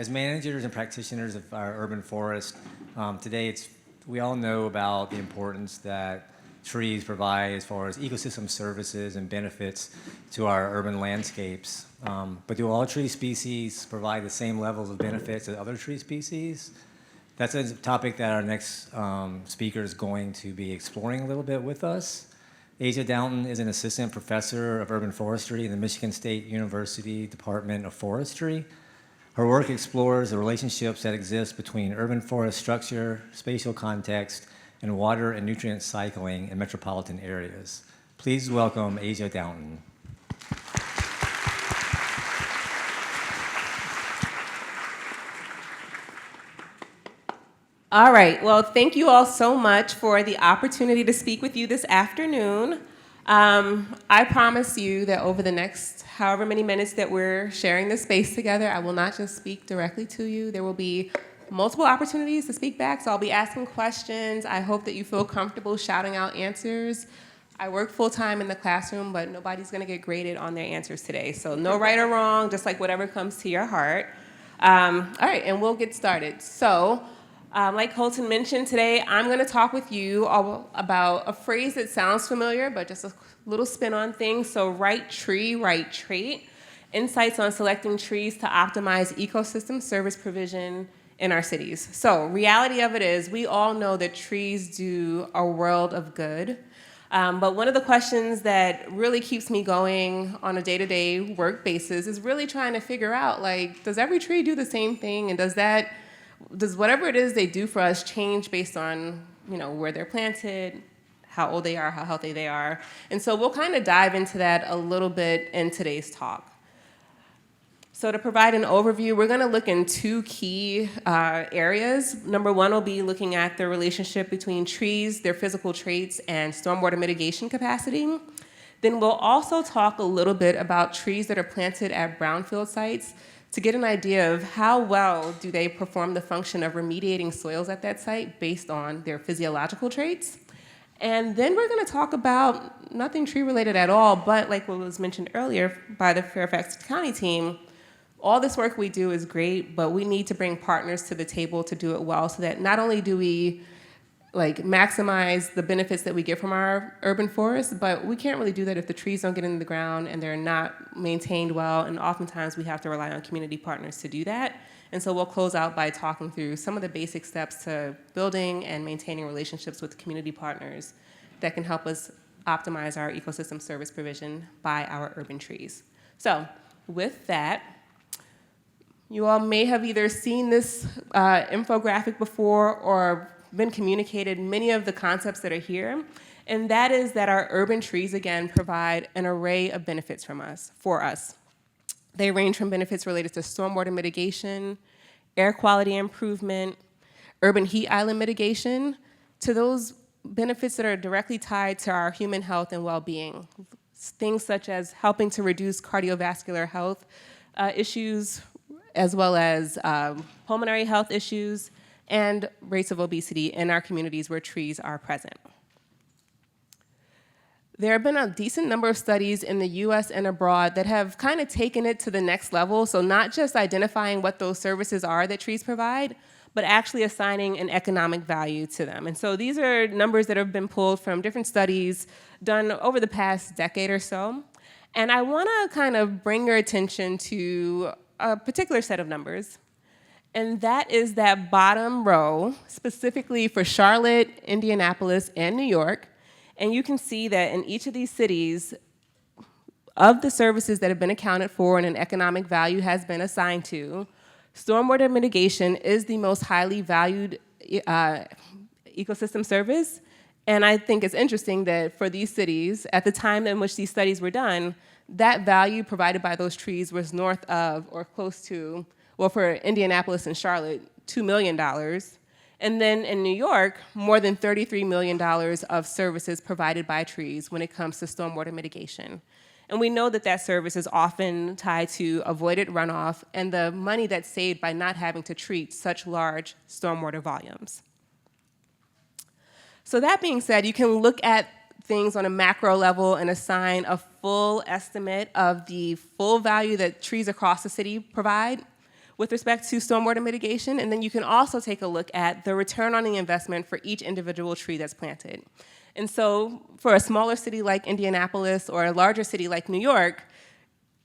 As managers and practitioners of our urban forest, today we all know about the importance that trees provide as far as ecosystem services and benefits to our urban landscapes. But do all tree species provide the same levels of benefits as other tree species? That's a topic that our next speaker is going to be exploring a little bit with us. Asia Dowtin is an assistant professor of urban forestry in the Michigan State University Department of Forestry. Her work explores the relationships that exist between urban forest structure, spatial context, and water and nutrient cycling in metropolitan areas. Please welcome Asia Dowtin. All right, well, thank you all so much for the opportunity to speak with you this afternoon. I promise you that over the next however many minutes that we're sharing this space together, I will not just speak directly to you. There will be multiple opportunities to speak back, so I'll be asking questions. I hope that you feel comfortable shouting out answers. I work full-time in the classroom, but nobody's gonna get graded on their answers today. So no right or wrong, just like whatever comes to your heart. All right, and we'll get started. So, like Colton mentioned today, I'm gonna talk with you about a phrase that sounds familiar, but just a little spin on things. So right tree, right trait, insights on selecting trees to optimize ecosystem service provision in our cities. So reality of it is we all know that trees do a world of good. But one of the questions that really keeps me going on a day-to-day work basis is really trying to figure out, like, does every tree do the same thing? And does whatever it is they do for us change based on, where they're planted, how old they are, how healthy they are? And so we'll kind of dive into that a little bit in today's talk. So to provide an overview, we're gonna look in two key areas. Number one will be looking at the relationship between trees, their physical traits, and stormwater mitigation capacity. Then we'll also talk a little bit about trees that are planted at brownfield sites to get an idea of how well do they perform the function of remediating soils at that site based on their physiological traits. And then we're gonna talk about nothing tree related at all, but like what was mentioned earlier by the Fairfax County team, all this work we do is great, but we need to bring partners to the table to do it well so that not only do we maximize the benefits that we get from our urban forests, but we can't really do that if the trees don't get into the ground and they're not maintained well, and oftentimes we have to rely on community partners to do that. And so we'll close out by talking through some of the basic steps to building and maintaining relationships with community partners that can help us optimize our ecosystem service provision by our urban trees. So with that, you all may have either seen this infographic before or been communicated many of the concepts that are here, and that is that our urban trees, again, provide an array of benefits for us. They range from benefits related to stormwater mitigation, air quality improvement, urban heat island mitigation, to those benefits that are directly tied to our human health and well-being. Things such as helping to reduce cardiovascular health issues, as well as pulmonary health issues, and rates of obesity in our communities where trees are present. There have been a decent number of studies in the US and abroad that have kind of taken it to the next level, so not just identifying what those services are that trees provide, but actually assigning an economic value to them. And so these are numbers that have been pulled from different studies done over the past decade or so. And I wanna kind of bring your attention to a particular set of numbers, and that is that bottom row, specifically for Charlotte, Indianapolis, and New York. And you can see that in each of these cities, of the services that have been accounted for and an economic value has been assigned to, stormwater mitigation is the most highly valued ecosystem service. And I think it's interesting that for these cities, at the time in which these studies were done, that value provided by those trees was north of or close to, well, for Indianapolis and Charlotte, $2 million. And then in New York, more than $33 million of services provided by trees when it comes to stormwater mitigation. And we know that that service is often tied to avoided runoff and the money that's saved by not having to treat such large stormwater volumes. So that being said, you can look at things on a macro level and assign a full estimate of the full value that trees across the city provide. with respect to stormwater mitigation, and then you can also take a look at the return on the investment for each individual tree that's planted. And so for a smaller city like Indianapolis or a larger city like New York,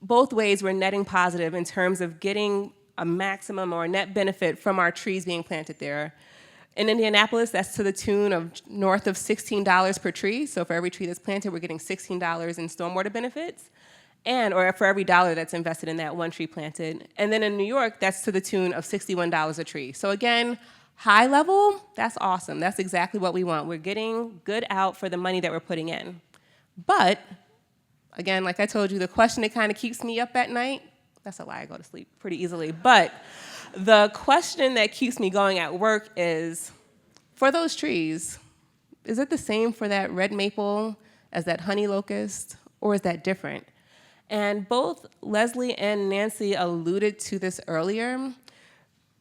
both ways we're netting positive in terms of getting a maximum or a net benefit from our trees being planted there. In Indianapolis, that's to the tune of north of $16 per tree. So for every tree that's planted, we're getting $16 in stormwater benefits, or for every dollar that's invested in that one tree planted. And then in New York, that's to the tune of $61 a tree. So again, high level, that's awesome. That's exactly what we want. We're getting good out for the money that we're putting in. But again, like I told you, the question that kind of keeps me up at night, that's a lie, I go to sleep pretty easily, but the question that keeps me going at work is, for those trees, is it the same for that red maple as that honey locust, or is that different? And both Leslie and Nancy alluded to this earlier.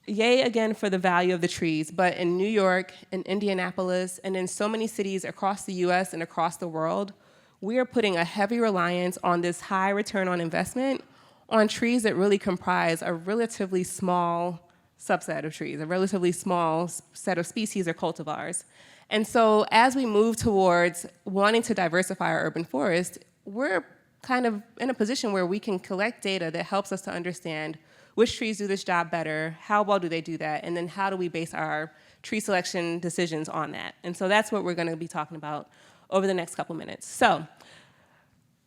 Yay again for the value of the trees, but in New York, in Indianapolis, and in so many cities across the US and across the world, we are putting a heavy reliance on this high return on investment on trees that really comprise a relatively small subset of trees, a relatively small set of species or cultivars. And so as we move towards wanting to diversify our urban forest, we're kind of in a position where we can collect data that helps us to understand which trees do this job better, how well do they do that, and then how do we base our tree selection decisions on that. And so that's what we're gonna be talking about over the next couple minutes. So,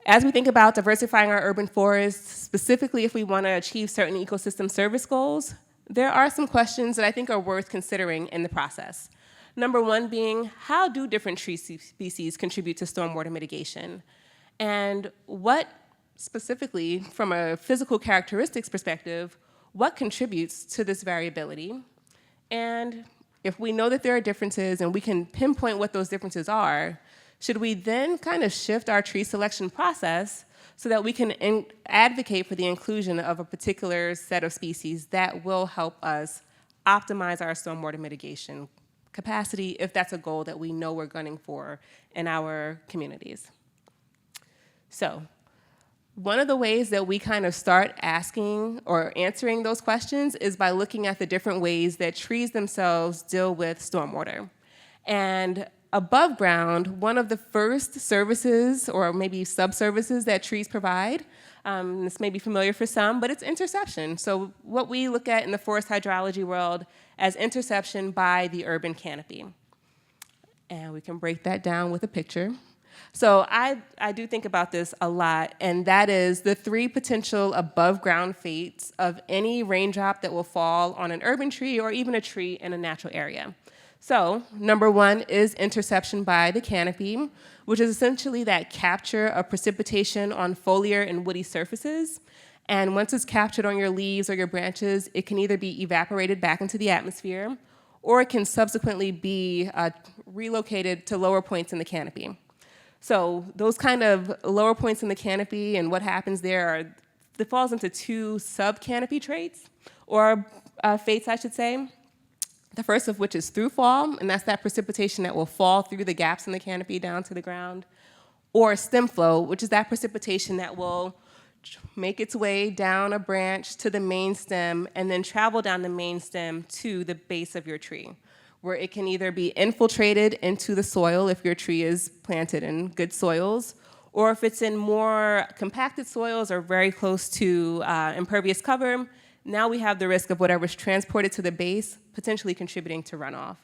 as we think about diversifying our urban forests, specifically if we want to achieve certain ecosystem service goals, there are some questions that I think are worth considering in the process. Number one being, how do different tree species contribute to stormwater mitigation? And what specifically, from a physical characteristics perspective, what contributes to this variability? And if we know that there are differences and we can pinpoint what those differences are, should we then kind of shift our tree selection process so that we can advocate for the inclusion of a particular set of species that will help us optimize our stormwater mitigation capacity if that's a goal that we know we're gunning for in our communities? So, one of the ways that we kind of start asking or answering those questions is by looking at the different ways that trees themselves deal with stormwater. And above ground, one of the first services or maybe sub-services that trees provide, this may be familiar for some, but it's interception. So what we look at in the forest hydrology world as interception by the urban canopy. And we can break that down with a picture. So I do think about this a lot, and that is the three potential above ground fates of any raindrop that will fall on an urban tree or even a tree in a natural area. So, number one is interception by the canopy, which is essentially that capture of precipitation on foliar and woody surfaces. And once it's captured on your leaves or your branches, it can either be evaporated back into the atmosphere, or it can subsequently be relocated to lower points in the canopy. So those kind of lower points in the canopy and what happens there it falls into two sub-canopy traits, or fates, I should say. The first of which is through fall, and that's that precipitation that will fall through the gaps in the canopy down to the ground. Or stem flow, which is that precipitation that will make its way down a branch to the main stem and then travel down the main stem to the base of your tree, where it can either be infiltrated into the soil if your tree is planted in good soils, or if it's in more compacted soils or very close to impervious cover, now we have the risk of whatever's transported to the base potentially contributing to runoff.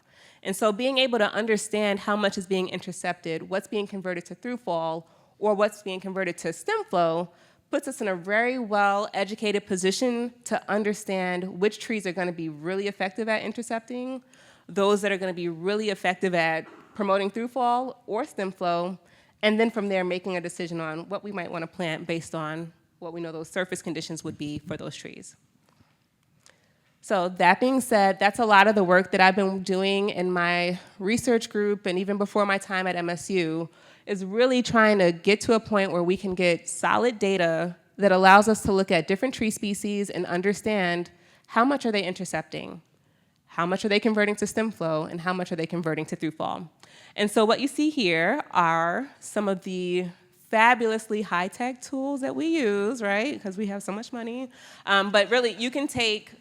And so being able to understand how much is being intercepted, what's being converted to through fall, or what's being converted to stem flow puts us in a very well-educated position to understand which trees are going to be really effective at intercepting, those that are going to be really effective at promoting through fall or stem flow, and then from there making a decision on what we might want to plant based on what we know those surface conditions would be for those trees. So that being said, that's a lot of the work that I've been doing in my research group and even before my time at MSU is really trying to get to a point where we can get solid data that allows us to look at different tree species and understand how much are they intercepting, how much are they converting to stem flow, and how much are they converting to through fall. And so what you see here are some of the fabulously high-tech tools that we use, right? Because we have so much money. But really, you can take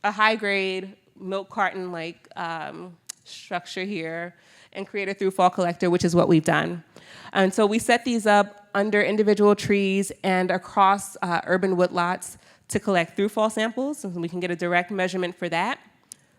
a high-grade milk carton-like structure here and create a through-fall collector, which is what we've done. And so we set these up under individual trees and across urban woodlots to collect through-fall samples, and we can get a direct measurement for that.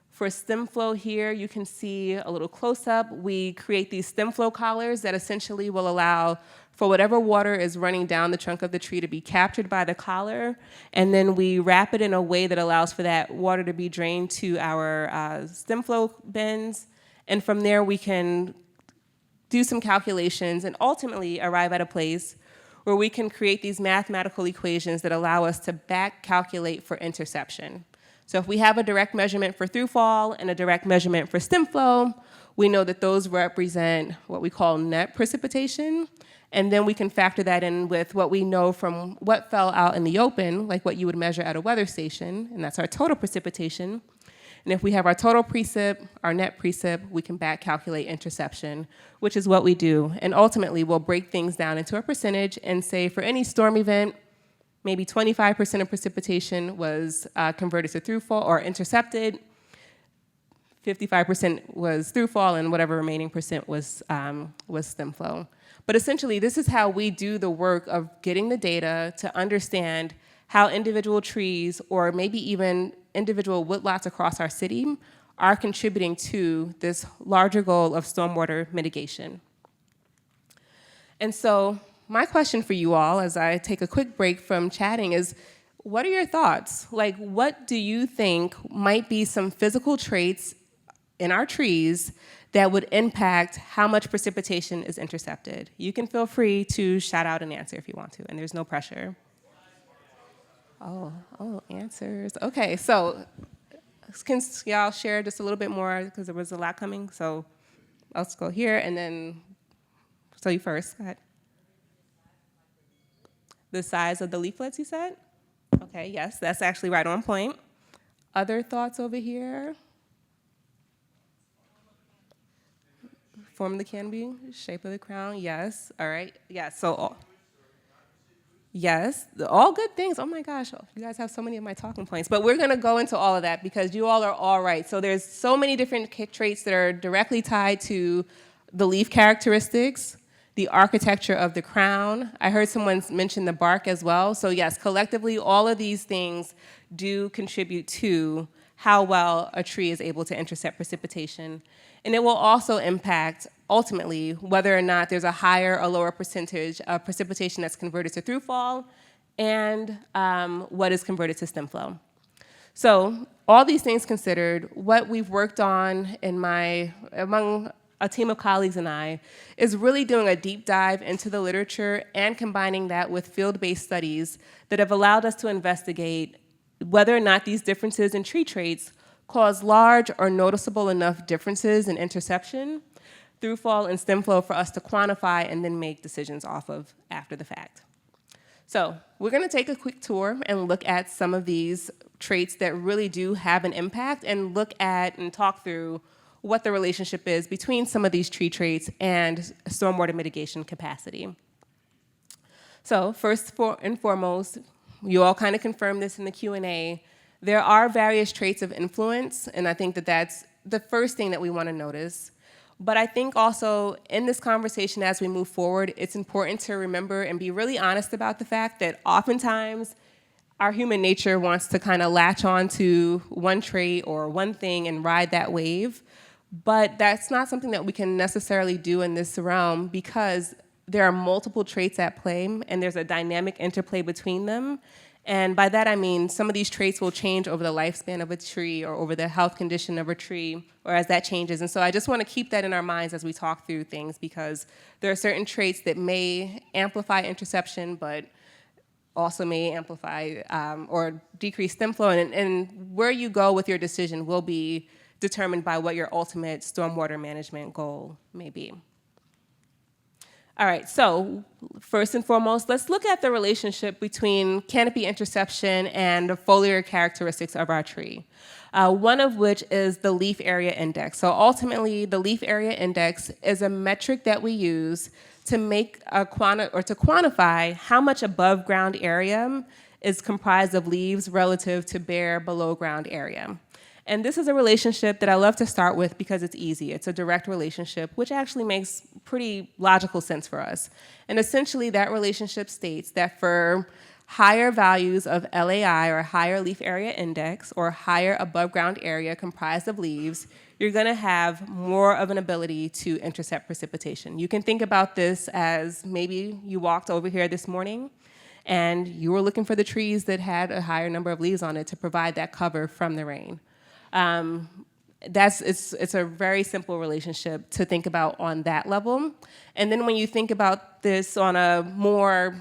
For stem flow here, you can see a little close-up. We create these stem flow collars that essentially will allow for whatever water is running down the trunk of the tree to be captured by the collar, and then we wrap it in a way that allows for that water to be drained to our stem flow bins, and from there we can do some calculations and ultimately arrive at a place where we can create these mathematical equations that allow us to back calculate for interception. So if we have a direct measurement for through-fall and a direct measurement for stem flow, we know that those represent what we call net precipitation, and then we can factor that in with what we know from what fell out in the open, like what you would measure at a weather station, and that's our total precipitation. And if we have our total precip, our net precip, we can back calculate interception, which is what we do. And ultimately, we'll break things down into a percentage and say for any storm event, maybe 25% of precipitation was converted to throughfall or intercepted, 55% was throughfall, and whatever remaining percent was stem flow. But essentially, this is how we do the work of getting the data to understand how individual trees or maybe even individual woodlots across our city are contributing to this larger goal of stormwater mitigation. And so my question for you all as I take a quick break from chatting is, what are your thoughts? Like, what do you think might be some physical traits in our trees that would impact how much precipitation is intercepted? You can feel free to shout out an answer if you want to, and there's no pressure. Oh, answers. Okay, so can y'all share just a little bit more, because there was a lot coming, so let's go here, and then, so you first, go ahead. The size of the leaflets, you said? Okay, yes, that's actually right on point. Other thoughts over here? Form of the canopy, shape of the crown, yes, all right, yes, so, yes, all good things. Oh my gosh, you guys have so many of my talking points, but we're gonna go into all of that because you all are all right. So there's so many different traits that are directly tied to the leaf characteristics, the architecture of the crown. I heard someone mention the bark as well. So yes, collectively, all of these things do contribute to how well a tree is able to intercept precipitation. And it will also impact, ultimately, whether or not there's a higher or lower percentage of precipitation that's converted to throughfall and what is converted to stem flow. So all these things considered, what we've worked on among a team of colleagues and I is really doing a deep dive into the literature and combining that with field-based studies that have allowed us to investigate whether or not these differences in tree traits cause large or noticeable enough differences in interception, throughfall, and stem flow for us to quantify and then make decisions off of after the fact. So we're gonna take a quick tour and look at some of these traits that really do have an impact and look at and talk through what the relationship is between some of these tree traits and stormwater mitigation capacity. So first and foremost, you all kind of confirmed this in the Q&A, there are various traits of influence, and I think that that's the first thing that we want to notice. But I think also in this conversation as we move forward, it's important to remember and be really honest about the fact that oftentimes our human nature wants to kind of latch on to one trait or one thing and ride that wave. But that's not something that we can necessarily do in this realm because there are multiple traits at play and there's a dynamic interplay between them. And by that I mean some of these traits will change over the lifespan of a tree or over the health condition of a tree or as that changes. And so I just want to keep that in our minds as we talk through things because there are certain traits that may amplify interception but also may amplify or decrease stem flow. And where you go with your decision will be determined by what your ultimate stormwater management goal may be. All right, so first and foremost, let's look at the relationship between canopy interception and the foliar characteristics of our tree, one of which is the leaf area index. So ultimately, the leaf area index is a metric that we use to make to quantify how much above ground area is comprised of leaves relative to bare below ground area. And this is a relationship that I love to start with because it's easy. It's a direct relationship, which actually makes pretty logical sense for us. And essentially, that relationship states that for higher values of LAI, or higher leaf area index, or higher above ground area comprised of leaves, you're gonna have more of an ability to intercept precipitation. You can think about this as maybe you walked over here this morning and you were looking for the trees that had a higher number of leaves on it to provide that cover from the rain. It's a very simple relationship to think about on that level. And then when you think about this on a more,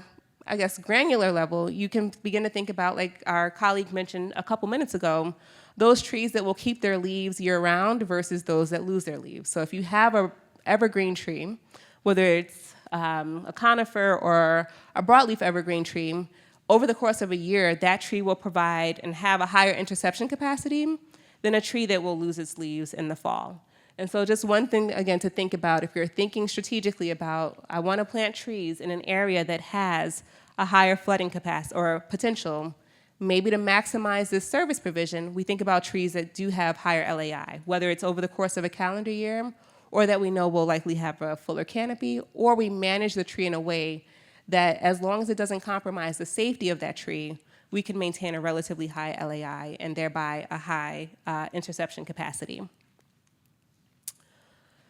I guess, granular level, you can begin to think about, like our colleague mentioned a couple minutes ago, those trees that will keep their leaves year-round versus those that lose their leaves. So if you have an evergreen tree, whether it's a conifer or a broadleaf evergreen tree, over the course of a year, that tree will provide and have a higher interception capacity than a tree that will lose its leaves in the fall. And so just one thing, again, to think about, if you're thinking strategically about, I want to plant trees in an area that has a higher flooding capacity or potential, maybe to maximize this service provision, we think about trees that do have higher LAI, whether it's over the course of a calendar year, or that we know will likely have a fuller canopy, or we manage the tree in a way that as long as it doesn't compromise the safety of that tree, we can maintain a relatively high LAI and thereby a high interception capacity.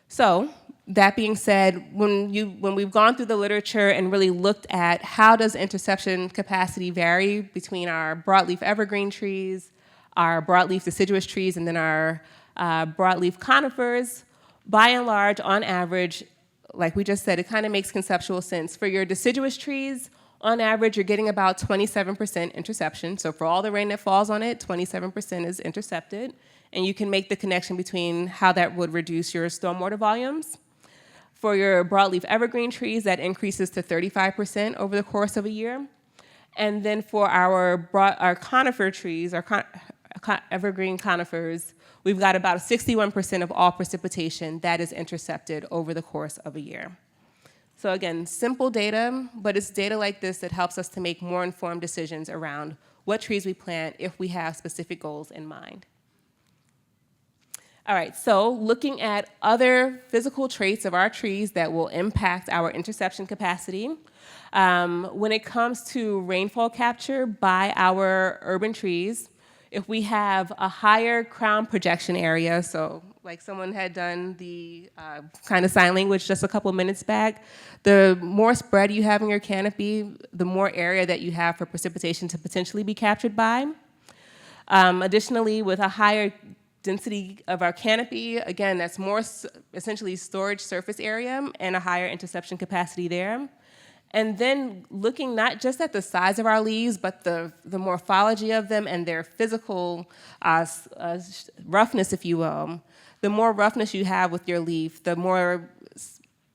So that being said, when we've gone through the literature and really looked at how does interception capacity vary between our broadleaf evergreen trees, our broadleaf deciduous trees, and then our broadleaf conifers, by and large, on average, like we just said, it kind of makes conceptual sense. For your deciduous trees, on average, you're getting about 27% interception. So for all the rain that falls on it, 27% is intercepted. And you can make the connection between how that would reduce your stormwater volumes. For your broadleaf evergreen trees, that increases to 35% over the course of a year. And then for our conifer trees, our evergreen conifers, we've got about 61% of all precipitation that is intercepted over the course of a year. So again, simple data, but it's data like this that helps us to make more informed decisions around what trees we plant if we have specific goals in mind. All right, so looking at other physical traits of our trees that will impact our interception capacity. When it comes to rainfall capture by our urban trees, if we have a higher crown projection area, so like someone had done the kind of sign language just a couple minutes back, the more spread you have in your canopy, the more area that you have for precipitation to potentially be captured by. Additionally, with a higher density of our canopy, again, that's more essentially storage surface area and a higher interception capacity there. And then looking not just at the size of our leaves, but the morphology of them and their physical roughness, if you will. The more roughness you have with your leaf, the more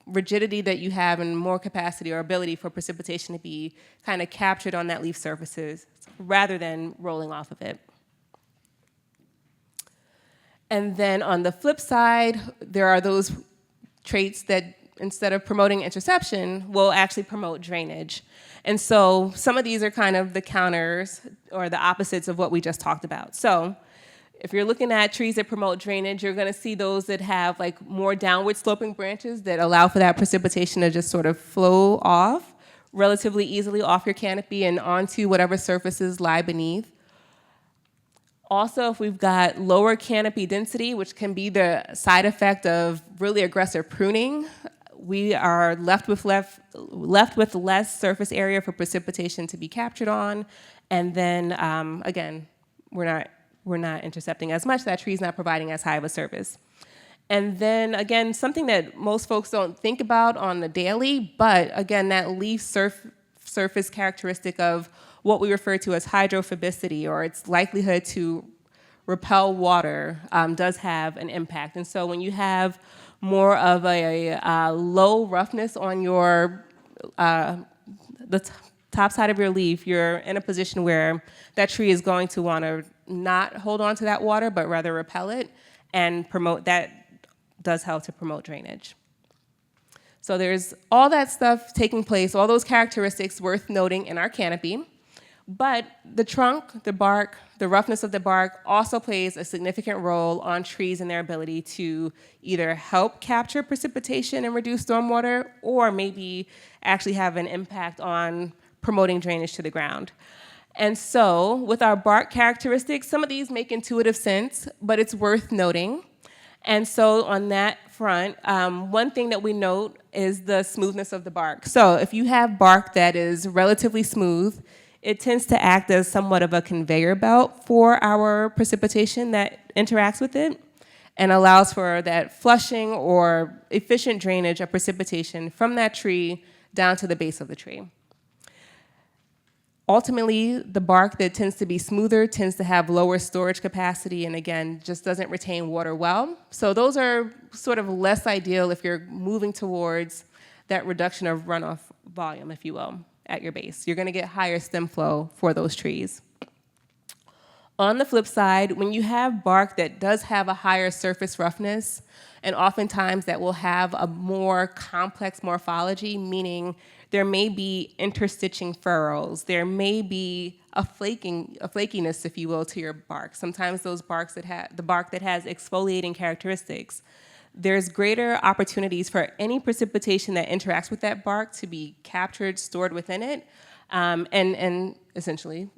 rigidity that you have and more capacity or ability for precipitation to be kind of captured on that leaf surfaces rather than rolling off of it. And then on the flip side, there are those traits that instead of promoting interception, will actually promote drainage. And so some of these are kind of the counters or the opposites of what we just talked about. So if you're looking at trees that promote drainage, you're gonna see those that have like more downward sloping branches that allow for that precipitation to just sort of flow off relatively easily off your canopy and onto whatever surfaces lie beneath. Also, if we've got lower canopy density, which can be the side effect of really aggressive pruning, we are left with less surface area for precipitation to be captured on, and then again, we're not intercepting as much. That tree's not providing as high of a service. And then again, something that most folks don't think about on the daily, but again, that leaf surface characteristic of what we refer to as hydrophobicity, or its likelihood to repel water, does have an impact. And so when you have more of a low roughness on your the top side of your leaf, you're in a position where that tree is going to want to not hold on to that water, but rather repel it, and that does help to promote drainage. So there's all that stuff taking place, all those characteristics worth noting in our canopy. But the trunk, the bark, the roughness of the bark also plays a significant role on trees and their ability to either help capture precipitation and reduce stormwater, or maybe actually have an impact on promoting drainage to the ground. And so, with our bark characteristics, some of these make intuitive sense, but it's worth noting. And so on that front, one thing that we note is the smoothness of the bark. So if you have bark that is relatively smooth, it tends to act as somewhat of a conveyor belt for our precipitation that interacts with it and allows for that flushing or efficient drainage of precipitation from that tree down to the base of the tree. Ultimately, the bark that tends to be smoother tends to have lower storage capacity and, again, just doesn't retain water well. So those are sort of less ideal if you're moving towards that reduction of runoff volume, if you will, at your base. You're going to get higher stem flow for those trees. On the flip side, when you have bark that does have a higher surface roughness, and oftentimes that will have a more complex morphology, meaning there may be interstitching furrows, there may be a flakiness, if you will, to your bark. Sometimes those barks the bark that has exfoliating characteristics, there's greater opportunities for any precipitation that interacts with that bark to be captured, stored within it, and essentially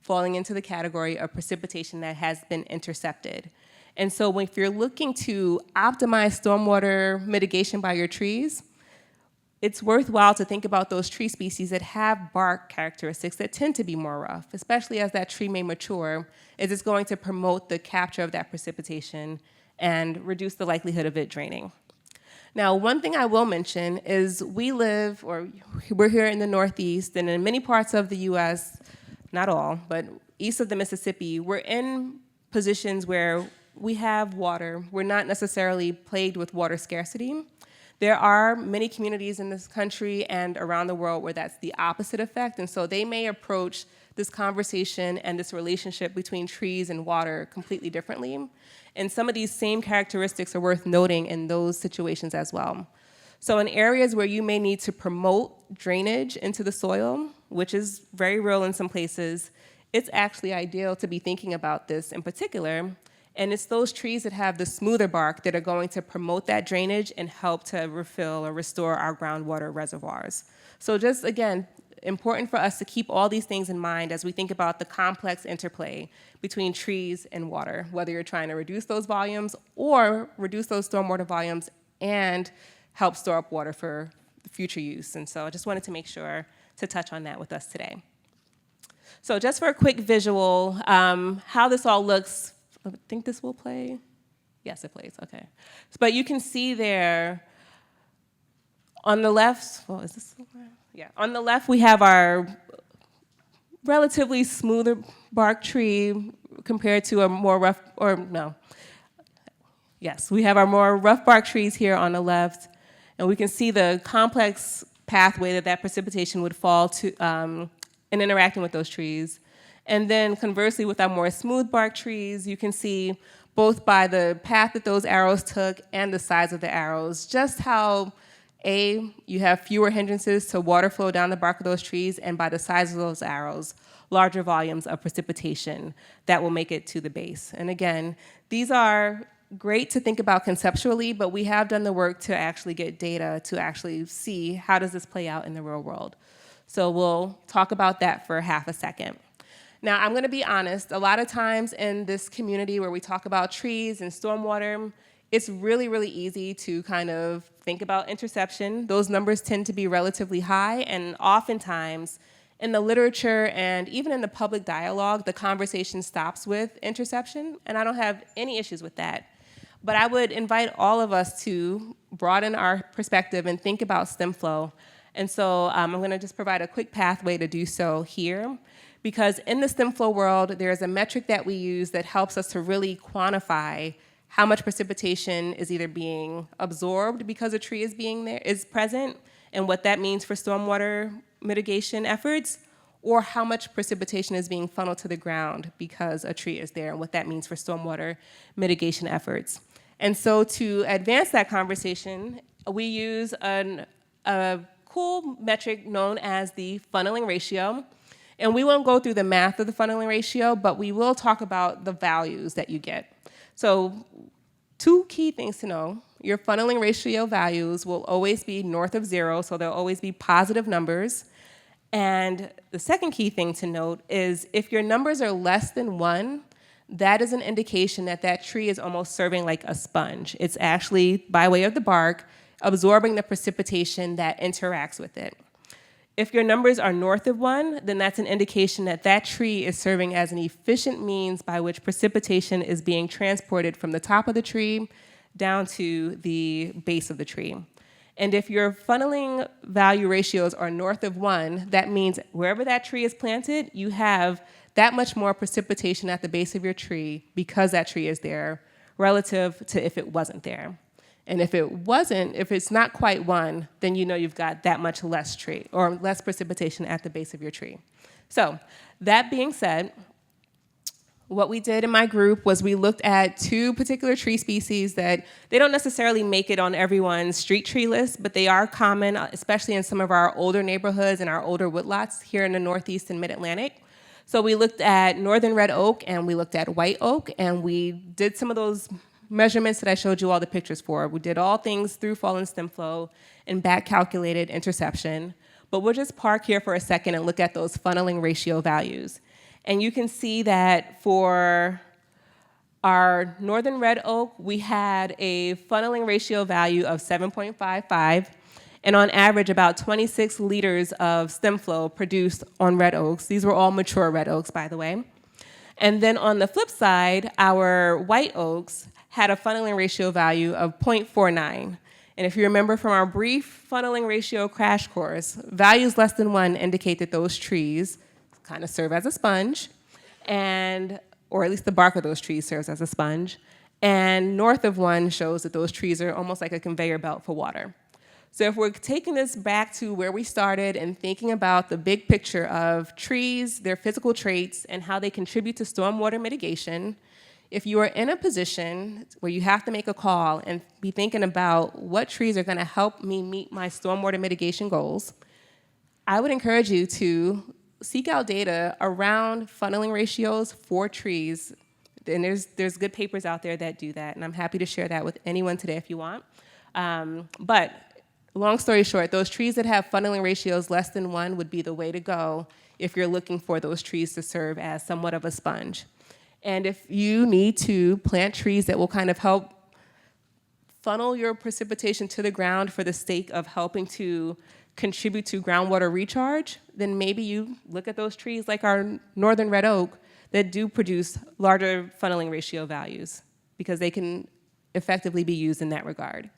falling into the category of precipitation that has been intercepted. And so if you're looking to optimize stormwater mitigation by your trees, it's worthwhile to think about those tree species that have bark characteristics that tend to be more rough, especially as that tree may mature, as it's going to promote the capture of that precipitation and reduce the likelihood of it draining. Now, one thing I will mention is we're here in the Northeast, and in many parts of the US, not all, but east of the Mississippi, we're in positions where we have water. We're not necessarily plagued with water scarcity. There are many communities in this country and around the world where that's the opposite effect, and so they may approach this conversation and this relationship between trees and water completely differently. And some of these same characteristics are worth noting in those situations as well. So in areas where you may need to promote drainage into the soil, which is very real in some places, it's actually ideal to be thinking about this in particular. And it's those trees that have the smoother bark that are going to promote that drainage and help to refill or restore our groundwater reservoirs. So just, again, important for us to keep all these things in mind as we think about the complex interplay between trees and water, whether you're trying to reduce those volumes or reduce those stormwater volumes and help store up water for future use. And so I just wanted to make sure to touch on that with us today. So just for a quick visual, how this all looks, I think this will play. Yes, it plays, okay. But you can see there on the left, well, is this, yeah, on the left we have our relatively smoother bark tree compared to a more rough, or no. Yes, we have our more rough bark trees here on the left, and we can see the complex pathway that precipitation would fall to in interacting with those trees. And then conversely, with our more smooth bark trees, you can see both by the path that those arrows took and the size of the arrows, just how, you have fewer hindrances to water flow down the bark of those trees, and by the size of those arrows, larger volumes of precipitation that will make it to the base. And again, these are great to think about conceptually, but we have done the work to actually get data to actually see how does this play out in the real world. So we'll talk about that for half a second. Now, I'm going to be honest, a lot of times in this community where we talk about trees and stormwater, it's really, really easy to kind of think about interception. Those numbers tend to be relatively high, and oftentimes in the literature and even in the public dialogue, the conversation stops with interception, and I don't have any issues with that. But I would invite all of us to broaden our perspective and think about stem flow. And so I'm going to just provide a quick pathway to do so here. Because in the stem flow world, there's a metric that we use that helps us to really quantify how much precipitation is either being absorbed because a tree is present, and what that means for stormwater mitigation efforts, or how much precipitation is being funneled to the ground because a tree is there, and what that means for stormwater mitigation efforts. And so to advance that conversation, we use a cool metric known as the funneling ratio. And we won't go through the math of the funneling ratio, but we will talk about the values that you get. So 2 key things to know. Your funneling ratio values will always be north of 0, so they'll always be positive numbers. And the second key thing to note is if your numbers are less than 1, that is an indication that that tree is almost serving like a sponge. It's actually, by way of the bark, absorbing the precipitation that interacts with it. If your numbers are north of 1, then that's an indication that that tree is serving as an efficient means by which precipitation is being transported from the top of the tree down to the base of the tree. And if your funneling value ratios are north of 1, that means wherever that tree is planted, you have that much more precipitation at the base of your tree because that tree is there relative to if it wasn't there. And if it's not quite 1, then you know you've got that much less tree or less precipitation at the base of your tree. So that being said, what we did in my group was we looked at 2 particular tree species that they don't necessarily make it on everyone's street tree list, but they are common, especially in some of our older neighborhoods and our older woodlots here in the Northeast and Mid-Atlantic. So we looked at northern red oak and we looked at white oak, and we did some of those measurements that I showed you all the pictures for. We did all things through fall and stem flow and back calculated interception. But we'll just park here for a second and look at those funneling ratio values. And you can see that for our northern red oak, we had a funneling ratio value of 7.55, and on average about 26 liters of stem flow produced on red oaks. These were all mature red oaks, by the way. And then on the flip side, our white oaks had a funneling ratio value of 0.49. And if you remember from our brief funneling ratio crash course, values less than 1 indicate that those trees kind of serve as a sponge, or at least the bark of those trees serves as a sponge. And north of 1 shows that those trees are almost like a conveyor belt for water. So if we're taking this back to where we started and thinking about the big picture of trees, their physical traits, and how they contribute to stormwater mitigation, if you are in a position where you have to make a call and be thinking about what trees are going to help me meet my stormwater mitigation goals, I would encourage you to seek out data around funneling ratios for trees. And there's good papers out there that do that, and I'm happy to share that with anyone today if you want. But long story short, those trees that have funneling ratios less than 1 would be the way to go if you're looking for those trees to serve as somewhat of a sponge. And if you need to plant trees that will kind of help funnel your precipitation to the ground for the sake of helping to contribute to groundwater recharge, then maybe you look at those trees like our northern red oak that do produce larger funneling ratio values because they can effectively be used in that regard.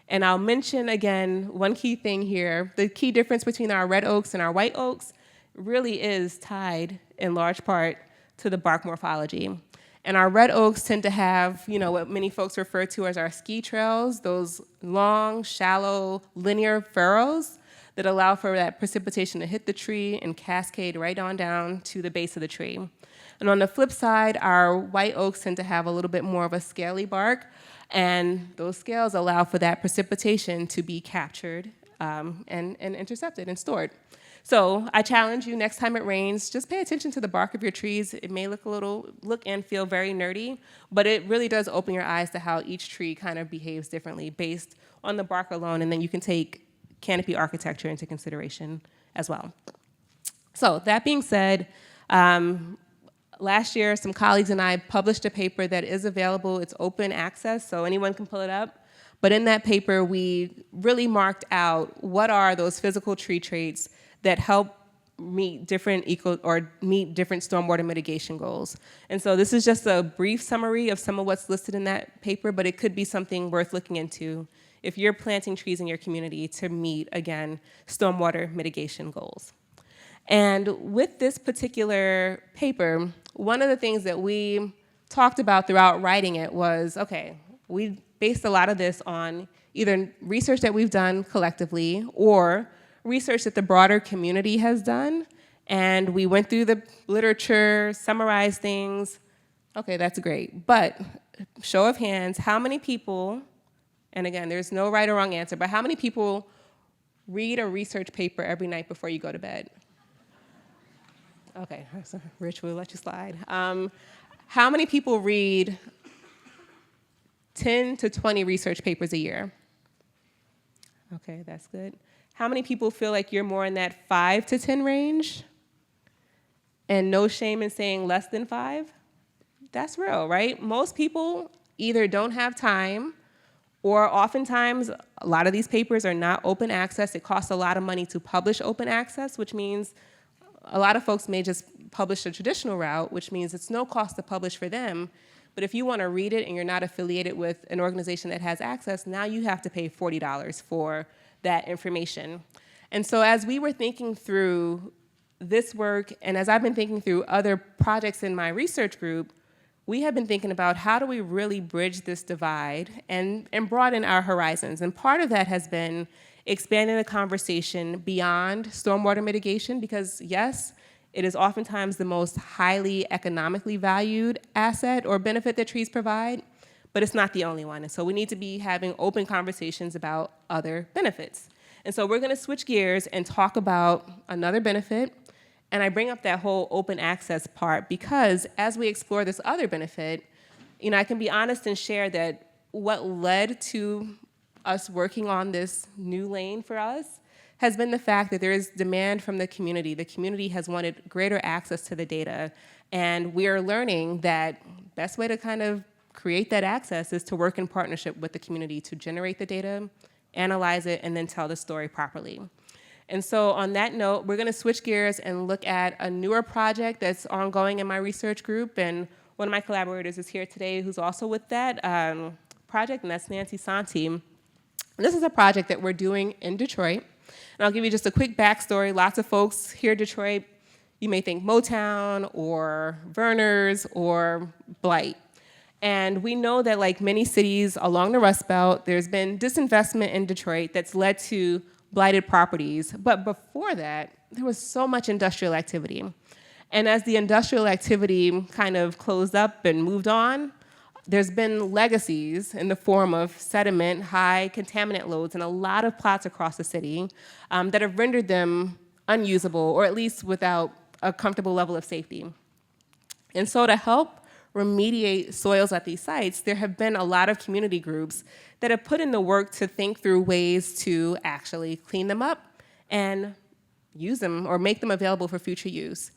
And I'll mention again one key thing here. The key difference between our red oaks and our white oaks really is tied in large part to the bark morphology. And our red oaks tend to have, what many folks refer to as our ski trails, those long, shallow, linear furrows that allow for that precipitation to hit the tree and cascade right on down to the base of the tree. And on the flip side, our white oaks tend to have a little bit more of a scaly bark, and those scales allow for that precipitation to be captured and intercepted and stored. So I challenge you, next time it rains, just pay attention to the bark of your trees. It may look and feel very nerdy, but it really does open your eyes to how each tree kind of behaves differently based on the bark alone, and then you can take canopy architecture into consideration as well. So that being said, last year some colleagues and I published a paper that is available. It's open access, so anyone can pull it up. But in that paper, we really marked out what are those physical tree traits that help meet different stormwater mitigation goals. And so this is just a brief summary of some of what's listed in that paper, but it could be something worth looking into if you're planting trees in your community to meet, again, stormwater mitigation goals. And with this particular paper, one of the things that we talked about throughout writing it was, okay, we based a lot of this on either research that we've done collectively or research that the broader community has done, and we went through the literature, summarized things. Okay, that's great. But show of hands, how many people, and again, there's no right or wrong answer, but how many people read a research paper every night before you go to bed? Okay, so Rich, we'll let you slide. How many people read 10 to 20 research papers a year? Okay, that's good. How many people feel like you're more in that 5 to 10 range? And no shame in saying less than 5? That's real, right? Most people either don't have time, or oftentimes a lot of these papers are not open access. It costs a lot of money to publish open access, which means a lot of folks may just publish the traditional route, which means it's no cost to publish for them. But if you want to read it and you're not affiliated with an organization that has access, now you have to pay $40 for that information. And so as we were thinking through this work, and as I've been thinking through other projects in my research group, we have been thinking about how do we really bridge this divide and broaden our horizons. And part of that has been expanding the conversation beyond stormwater mitigation, because yes, it is oftentimes the most highly economically valued asset or benefit that trees provide, but it's not the only one. And so we need to be having open conversations about other benefits. And so we're gonna switch gears and talk about another benefit. And I bring up that whole open access part because as we explore this other benefit, I can be honest and share that what led to us working on this new lane for us has been the fact that there is demand from the community. The community has wanted greater access to the data, and we are learning that best way to kind of create that access is to work in partnership with the community to generate the data, analyze it, and then tell the story properly. And so on that note, we're gonna switch gears and look at a newer project that's ongoing in my research group, and one of my collaborators is here today who's also with that project, and that's Nancy Santi. And this is a project that we're doing in Detroit. And I'll give you just a quick backstory. Lots of folks here in Detroit, you may think Motown or Verner's or Blight. And we know that like many cities along the Rust Belt, there's been disinvestment in Detroit that's led to blighted properties. But before that, there was so much industrial activity. And as the industrial activity kind of closed up and moved on, there's been legacies in the form of sediment, high contaminant loads, and a lot of plots across the city that have rendered them unusable, or at least without a comfortable level of safety. And so to help remediate soils at these sites, there have been a lot of community groups that have put in the work to think through ways to actually clean them up and use them or make them available for future use.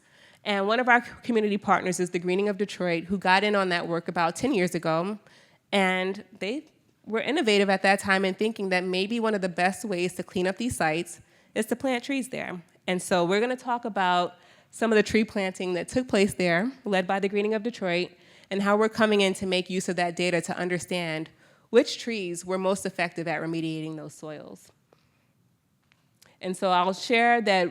And one of our community partners is the Greening of Detroit, who got in on that work about 10 years ago. And they were innovative at that time in thinking that maybe one of the best ways to clean up these sites is to plant trees there. And so we're gonna talk about some of the tree planting that took place there, led by the Greening of Detroit, and how we're coming in to make use of that data to understand which trees were most effective at remediating those soils. And so I'll share that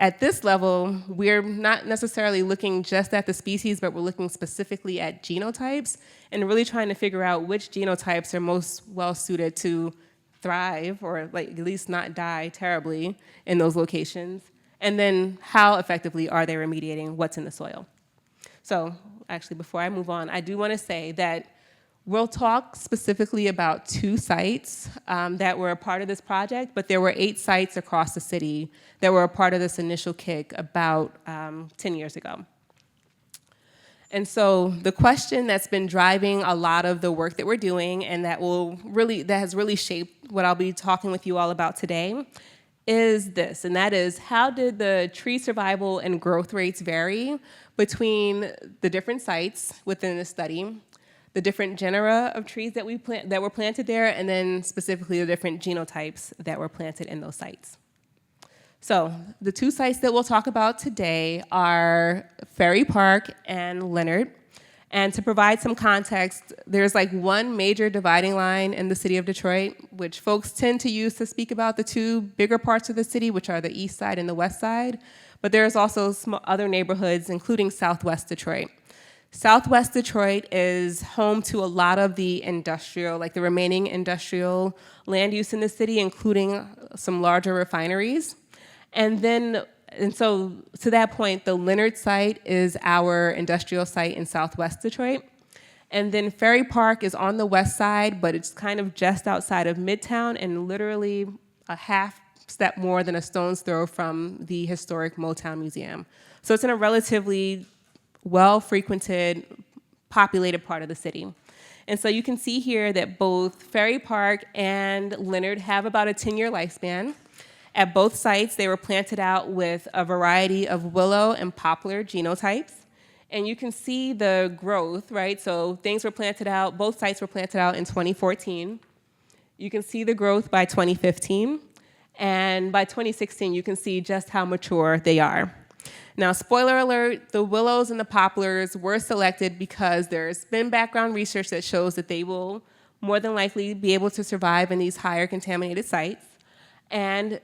at this level, we're not necessarily looking just at the species, but we're looking specifically at genotypes and really trying to figure out which genotypes are most well-suited to thrive or like at least not die terribly in those locations. And then how effectively are they remediating what's in the soil? So actually, before I move on, I do want to say that we'll talk specifically about 2 sites that were a part of this project, but there were 8 sites across the city that were a part of this initial kick about 10 years ago. And so the question that's been driving a lot of the work that we're doing and that has really shaped what I'll be talking with you all about today is this, and that is, how did the tree survival and growth rates vary between the different sites within the study, the different genera of trees that were planted there, and then specifically the different genotypes that were planted in those sites. So the 2 sites that we'll talk about today are Ferry Park and Leonard. And to provide some context, there's like one major dividing line in the city of Detroit, which folks tend to use to speak about the 2 bigger parts of the city, which are the east side and the west side. But there's also other neighborhoods, including Southwest Detroit. Southwest Detroit is home to a lot of the industrial, like the remaining industrial land use in the city, including some larger refineries. And so to that point, the Leonard site is our industrial site in Southwest Detroit. And then Ferry Park is on the west side, but it's kind of just outside of Midtown and literally a half step more than a stone's throw from the historic Motown Museum. So it's in a relatively well-frequented, populated part of the city. And so you can see here that both Ferry Park and Leonard have about a 10-year lifespan. At both sites, they were planted out with a variety of willow and poplar genotypes. And you can see the growth, right? So things were planted out, both sites were planted out in 2014. You can see the growth by 2015. And by 2016, you can see just how mature they are. Now, spoiler alert, the willows and the poplars were selected because there's been background research that shows that they will more than likely be able to survive in these higher contaminated sites. And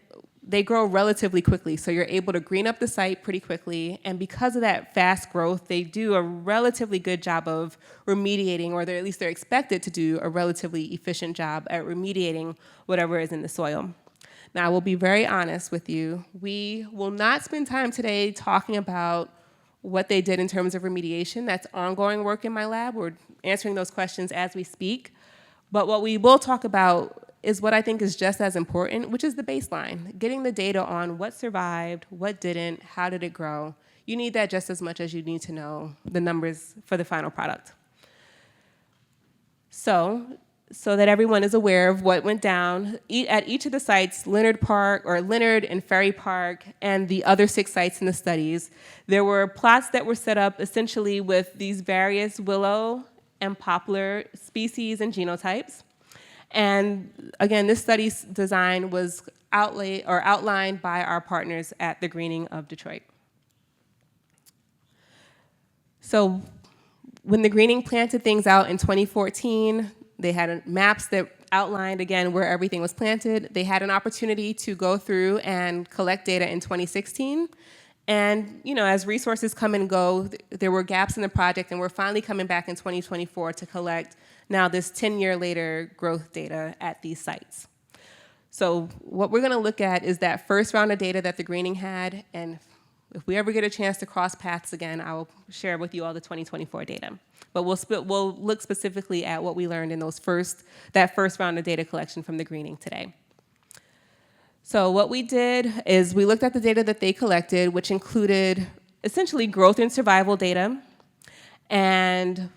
they grow relatively quickly, so you're able to green up the site pretty quickly. And because of that fast growth, they do a relatively good job of remediating, or at least they're expected to do a relatively efficient job at remediating whatever is in the soil. Now, I will be very honest with you. We will not spend time today talking about what they did in terms of remediation. That's ongoing work in my lab. We're answering those questions as we speak. But what we will talk about is what I think is just as important, which is the baseline, getting the data on what survived, what didn't, how did it grow. You need that just as much as you need to know the numbers for the final product. So that everyone is aware of what went down, at each of the sites, Leonard and Ferry Park, and the other 6 sites in the studies, there were plots that were set up essentially with these various willow and poplar species and genotypes. And again, this study's design was outlined by our partners at the Greening of Detroit. So when the Greening planted things out in 2014, they had maps that outlined, again, where everything was planted. They had an opportunity to go through and collect data in 2016. And as resources come and go, there were gaps in the project, and we're finally coming back in 2024 to collect now this 10-year later growth data at these sites. So what we're gonna look at is that first round of data that the Greening had, and if we ever get a chance to cross paths again, I will share with you all the 2024 data. But we'll look specifically at what we learned in that first round of data collection from the Greening today. So what we did is we looked at the data that they collected, which included essentially growth and survival data. And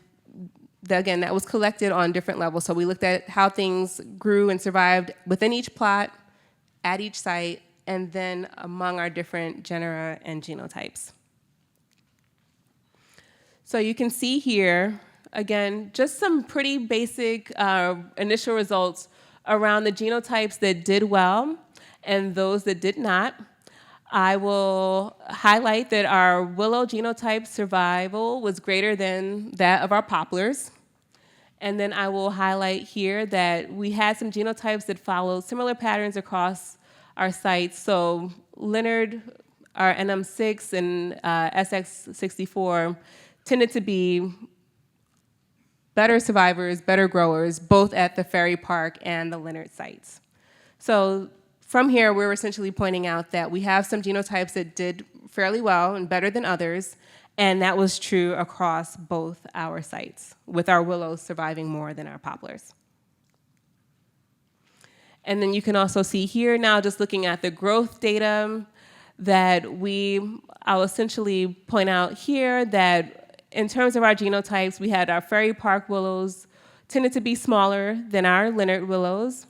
again, that was collected on different levels. So we looked at how things grew and survived within each plot, at each site, and then among our different genera and genotypes. So you can see here, again, just some pretty basic initial results around the genotypes that did well and those that did not. I will highlight that our willow genotype survival was greater than that of our poplars. And then I will highlight here that we had some genotypes that followed similar patterns across our sites. So Leonard, our NM6 and SX64 tended to be better survivors, better growers, both at the Ferry Park and the Leonard sites. So from here, we're essentially pointing out that we have some genotypes that did fairly well and better than others, and that was true across both our sites, with our willows surviving more than our poplars. And then you can also see here now, just looking at the growth data, that I'll essentially point out here that in terms of our genotypes, we had our Ferry Park willows tended to be smaller than our Leonard willows.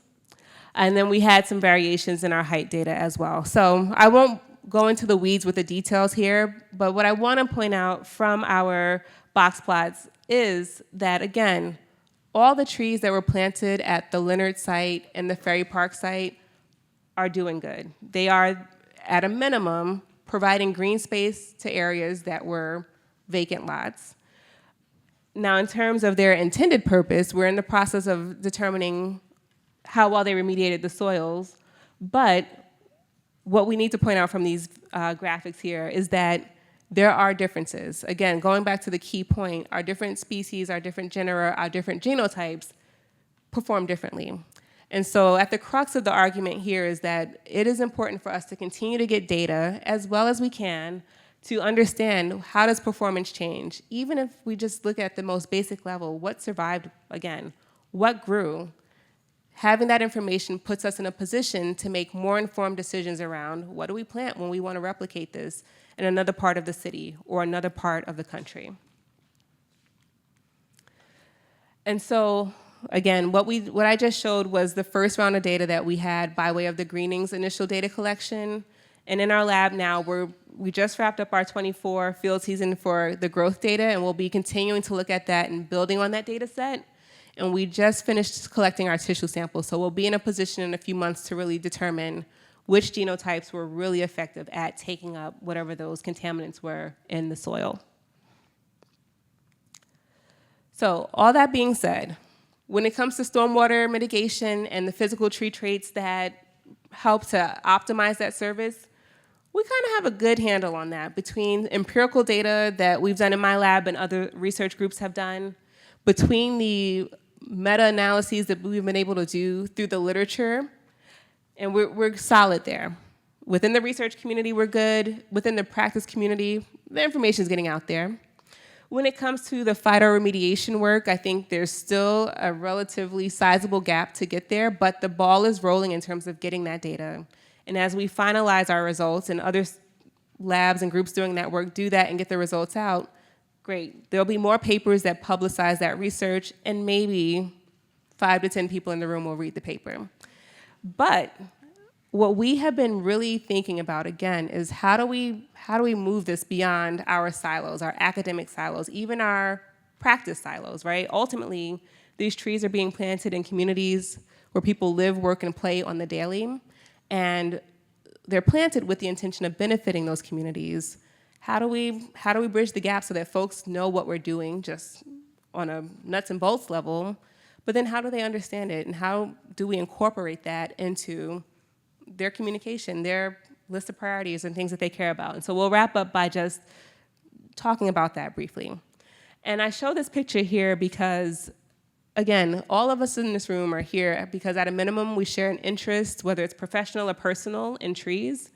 And then we had some variations in our height data as well. So I won't go into the weeds with the details here, but what I want to point out from our box plots is that, again, all the trees that were planted at the Leonard site and the Ferry Park site are doing good. They are, at a minimum, providing green space to areas that were vacant lots. Now, in terms of their intended purpose, we're in the process of determining how well they remediated the soils, but what we need to point out from these graphics here is that there are differences. Again, going back to the key point, our different species, our different genera, our different genotypes perform differently. And so at the crux of the argument here is that it is important for us to continue to get data as well as we can to understand how does performance change. Even if we just look at the most basic level, what survived again, what grew. Having that information puts us in a position to make more informed decisions around what do we plant when we want to replicate this, in another part of the city or another part of the country. And so, again, what I just showed was the first round of data that we had by way of the Greenings initial data collection. And in our lab now, we just wrapped up our 24 field season for the growth data, and we'll be continuing to look at that and building on that data set. And we just finished collecting our tissue samples, so we'll be in a position in a few months to really determine which genotypes were really effective at taking up whatever those contaminants were in the soil. So all that being said, when it comes to stormwater mitigation and the physical tree traits that help to optimize that service, we kind of have a good handle on that between empirical data that we've done in my lab and other research groups have done, between the meta-analyses that we've been able to do through the literature, and we're solid there. Within the research community, we're good. Within the practice community, the information is getting out there. When it comes to the phytoremediation work, I think there's still a relatively sizable gap to get there, but the ball is rolling in terms of getting that data. And as we finalize our results and other labs and groups doing that work do that and get the results out, great. There'll be more papers that publicize that research, and maybe 5 to 10 people in the room will read the paper. But what we have been really thinking about, again, is how do we move this beyond our silos, our academic silos, even our practice silos, right? Ultimately, these trees are being planted in communities where people live, work, and play on the daily, and they're planted with the intention of benefiting those communities. How do we bridge the gap so that folks know what we're doing just on a nuts and bolts level, but then how do they understand it, and how do we incorporate that into their communication, their list of priorities and things that they care about? And so we'll wrap up by just talking about that briefly. And I show this picture here because, again, all of us in this room are here because at a minimum we share an interest, whether it's professional or personal, in trees.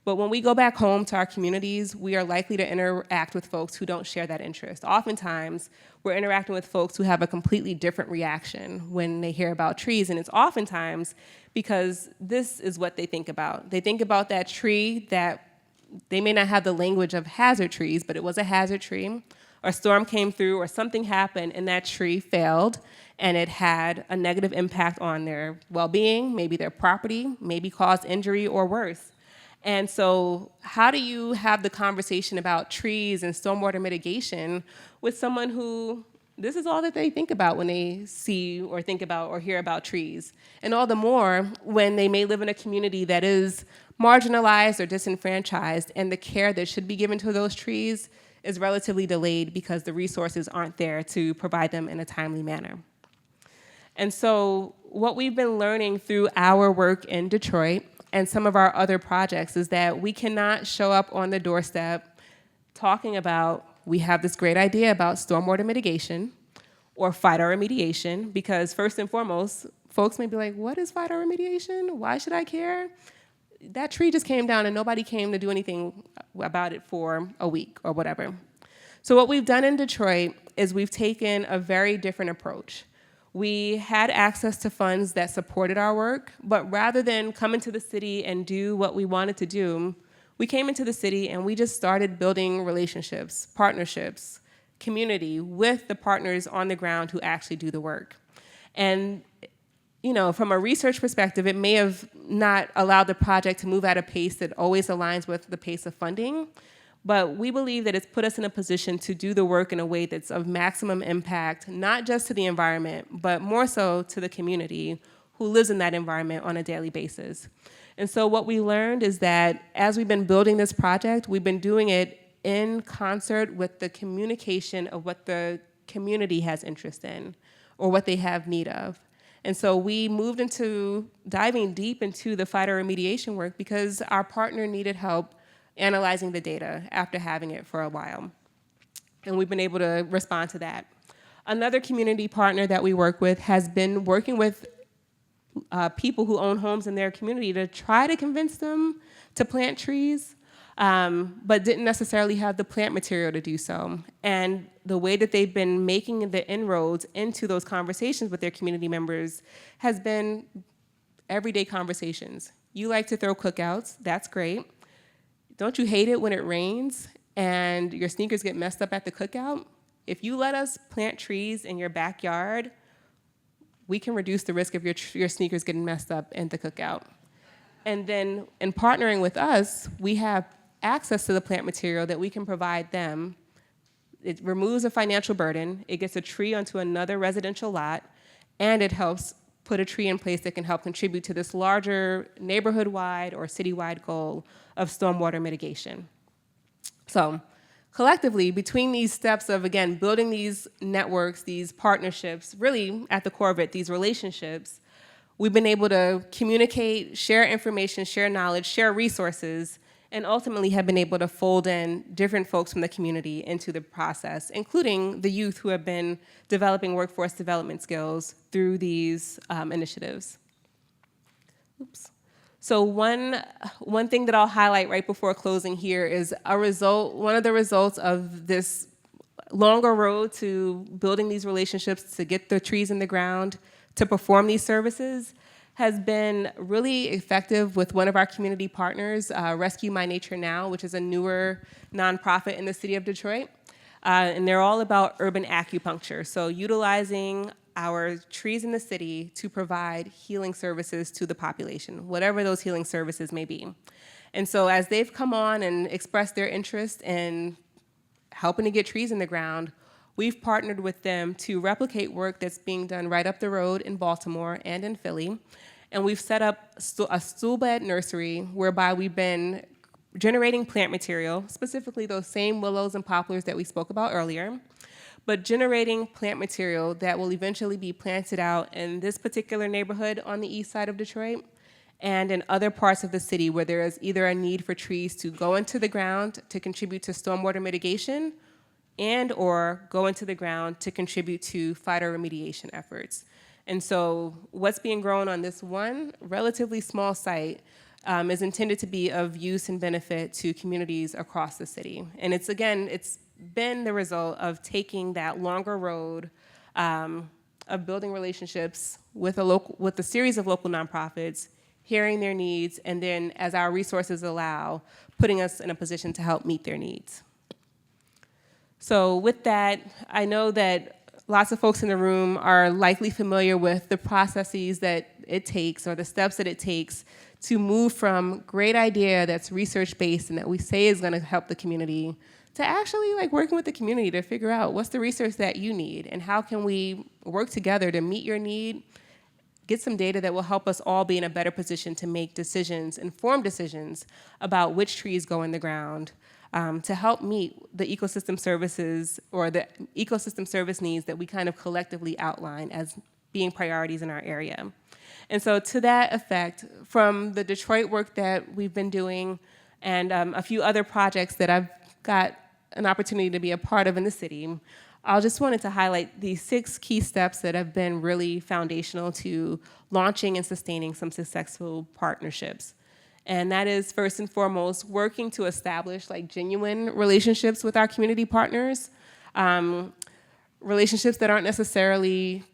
But when we go back home to our communities, we are likely to interact with folks who don't share that interest. Oftentimes, we're interacting with folks who have a completely different reaction when they hear about trees, and it's oftentimes because this is what they think about. They think about that tree that they may not have the language of hazard trees, but it was a hazard tree, or a storm came through, or something happened, and that tree failed, and it had a negative impact on their well-being, maybe their property, maybe caused injury or worse. And so how do you have the conversation about trees and stormwater mitigation with someone who this is all that they think about when they see or think about or hear about trees? And all the more when they may live in a community that is marginalized or disenfranchised, and the care that should be given to those trees is relatively delayed because the resources aren't there to provide them in a timely manner. And so what we've been learning through our work in Detroit and some of our other projects is that we cannot show up on the doorstep talking about, we have this great idea about stormwater mitigation or phytoremediation, because first and foremost, folks may be like, what is phytoremediation? Why should I care? That tree just came down and nobody came to do anything about it for a week or whatever. So what we've done in Detroit is we've taken a very different approach. We had access to funds that supported our work, but rather than come into the city and do what we wanted to do, we came into the city and we just started building relationships, partnerships, community with the partners on the ground who actually do the work. And from a research perspective, it may have not allowed the project to move at a pace that always aligns with the pace of funding, but we believe that it's put us in a position to do the work in a way that's of maximum impact, not just to the environment, but more so to the community who lives in that environment on a daily basis. And so what we learned is that as we've been building this project, we've been doing it in concert with the communication of what the community has interest in or what they have need of. And so we moved into diving deep into the phytoremediation work because our partner needed help analyzing the data after having it for a while. And we've been able to respond to that. Another community partner that we work with has been working with people who own homes in their community to try to convince them to plant trees, but didn't necessarily have the plant material to do so. And the way that they've been making the inroads into those conversations with their community members has been everyday conversations. You like to throw cookouts, that's great. don't you hate it when it rains and your sneakers get messed up at the cookout? If you let us plant trees in your backyard, we can reduce the risk of your sneakers getting messed up in the cookout. And then in partnering with us, we have access to the plant material that we can provide them. It removes a financial burden, it gets a tree onto another residential lot, and it helps put a tree in place that can help contribute to this larger neighborhood-wide or city-wide goal of stormwater mitigation. So collectively, between these steps of, again, building these networks, these partnerships, really at the core of it, these relationships, we've been able to communicate, share information, share knowledge, share resources, and ultimately have been able to fold in different folks from the community into the process, including the youth who have been developing workforce development skills through these initiatives. Oops. So one thing that I'll highlight right before closing here is one of the results of this longer road to building these relationships, to get the trees in the ground, to perform these services, has been really effective with one of our community partners, Rescue My Nature Now, which is a newer nonprofit in the city of Detroit. And they're all about urban acupuncture, so utilizing our trees in the city to provide healing services to the population, whatever those healing services may be. And so as they've come on and expressed their interest in helping to get trees in the ground, we've partnered with them to replicate work that's being done right up the road in Baltimore and in Philly. And we've set up a stool bed nursery whereby we've been generating plant material, specifically those same willows and poplars that we spoke about earlier, but generating plant material that will eventually be planted out in this particular neighborhood on the east side of Detroit and in other parts of the city where there is either a need for trees to go into the ground to contribute to stormwater mitigation and or go into the ground to contribute to phytoremediation efforts. And so what's being grown on this one relatively small site is intended to be of use and benefit to communities across the city. And it's been the result of taking that longer road of building relationships with a series of local nonprofits, hearing their needs, and then as our resources allow, putting us in a position to help meet their needs. So with that, I know that lots of folks in the room are likely familiar with the processes that it takes or the steps that it takes to move from great idea that's research-based and that we say is gonna help the community to actually working with the community to figure out what's the research that you need and how can we work together to meet your need, get some data that will help us all be in a better position to make decisions, informed decisions about which trees go in the ground, to help meet the ecosystem services or the ecosystem service needs that we kind of collectively outline as being priorities in our area. And so to that effect, from the Detroit work that we've been doing and a few other projects that I've got an opportunity to be a part of in the city, I just wanted to highlight these 6 key steps that have been really foundational to launching and sustaining some successful partnerships. And that is, first and foremost, working to establish genuine relationships with our community partners, relationships that aren't necessarily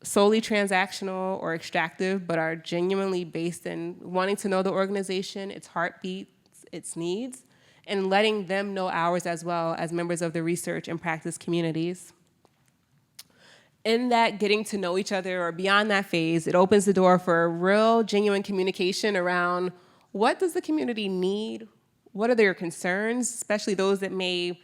solely transactional or extractive, but are genuinely based in wanting to know the organization, its heartbeat, its needs, and letting them know ours as well as members of the research and practice communities. In that getting to know each other or beyond that phase, it opens the door for real, genuine communication around what does the community need, what are their concerns, especially those that may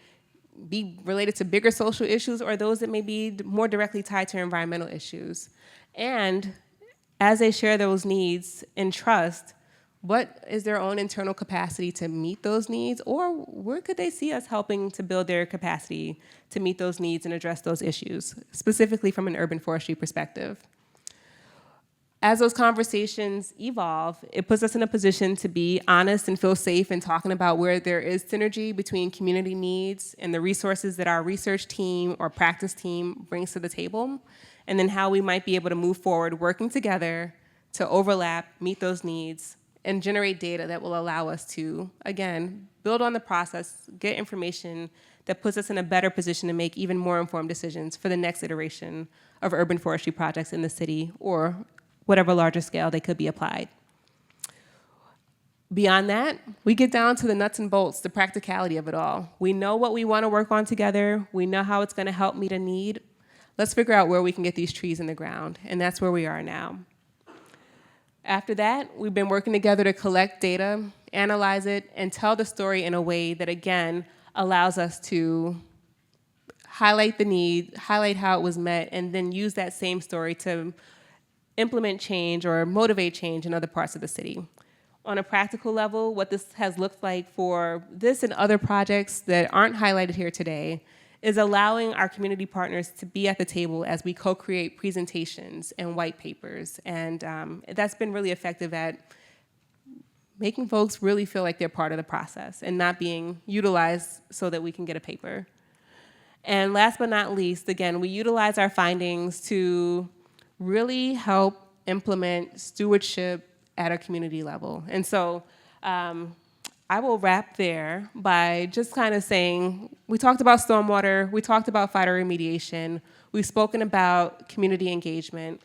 be related to bigger social issues or those that may be more directly tied to environmental issues. And as they share those needs in trust, what is their own internal capacity to meet those needs, or where could they see us helping to build their capacity to meet those needs and address those issues, specifically from an urban forestry perspective? As those conversations evolve, it puts us in a position to be honest and feel safe in talking about where there is synergy between community needs and the resources that our research team or practice team brings to the table, and then how we might be able to move forward working together to overlap, meet those needs, and generate data that will allow us to, again, build on the process, get information that puts us in a better position to make even more informed decisions for the next iteration of urban forestry projects in the city or whatever larger scale they could be applied. Beyond that, we get down to the nuts and bolts, the practicality of it all. We know what we want to work on together. We know how it's going to help meet a need. Let's figure out where we can get these trees in the ground, and that's where we are now. After that, we've been working together to collect data, analyze it, and tell the story in a way that, again, allows us to highlight the need, highlight how it was met, and then use that same story to implement change or motivate change in other parts of the city. On a practical level, what this has looked like for this and other projects that aren't highlighted here today is allowing our community partners to be at the table as we co-create presentations and white papers. And that's been really effective at making folks really feel like they're part of the process and not being utilized so that we can get a paper. And last but not least, again, we utilize our findings to really help implement stewardship at a community level. And so I will wrap there by just kind of saying, we talked about stormwater, we talked about fire remediation, we've spoken about community engagement.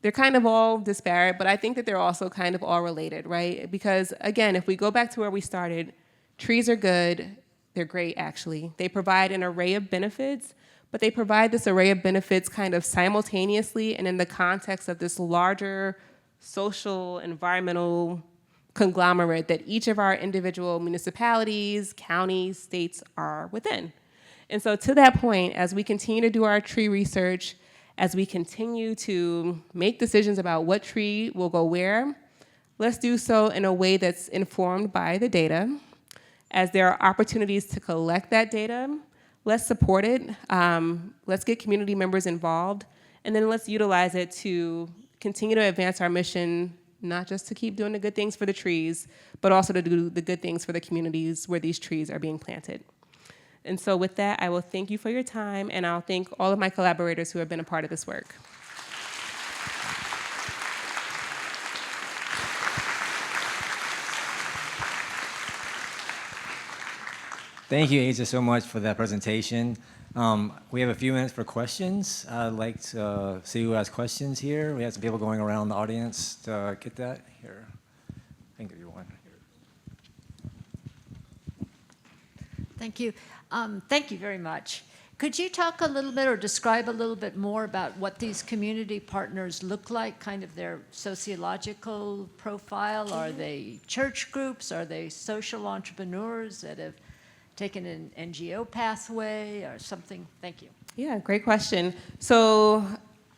They're kind of all disparate, but I think that they're also kind of all related, right? Because again, if we go back to where we started, trees are good, they're great actually. They provide an array of benefits, but they provide this array of benefits kind of simultaneously and in the context of this larger social, environmental conglomerate that each of our individual municipalities, counties, states are within. And so to that point, as we continue to do our tree research, as we continue to make decisions about what tree will go where, let's do so in a way that's informed by the data. As there are opportunities to collect that data, let's support it, let's get community members involved, and then let's utilize it to continue to advance our mission, not just to keep doing the good things for the trees, but also to do the good things for the communities where these trees are being planted. And so with that, I will thank you for your time, and I'll thank all of my collaborators who have been a part of this work. Thank you, Aja, so much for that presentation. We have a few minutes for questions. I'd like to see who has questions here. We have some people going around the audience to get that. Here, I can give you one. Thank you. Thank you very much. Could you talk a little bit or describe a little bit more about what these community partners look like, kind of their sociological profile? Are they church groups? Are they social entrepreneurs that have taken an NGO pathway or something? Thank you. Yeah, great question. So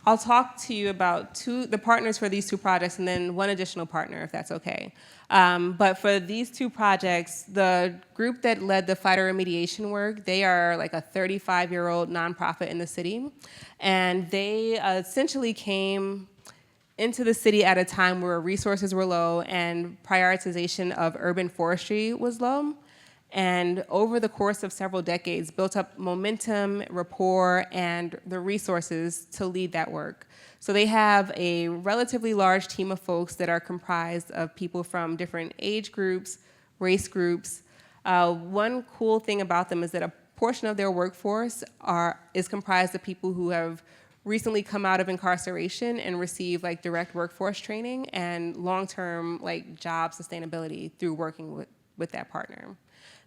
I'll talk to you about the partners for these two projects and then one additional partner, if that's okay. But for these two projects, the group that led the fire remediation work, they are like a 35-year-old nonprofit in the city. And they essentially came into the city at a time where resources were low and prioritization of urban forestry was low. And over the course of several decades, built up momentum, rapport, and the resources to lead that work. So they have a relatively large team of folks that are comprised of people from different age groups, race groups. One cool thing about them is that a portion of their workforce is comprised of people who have recently come out of incarceration and received like direct workforce training and long-term like job sustainability through working with that partner.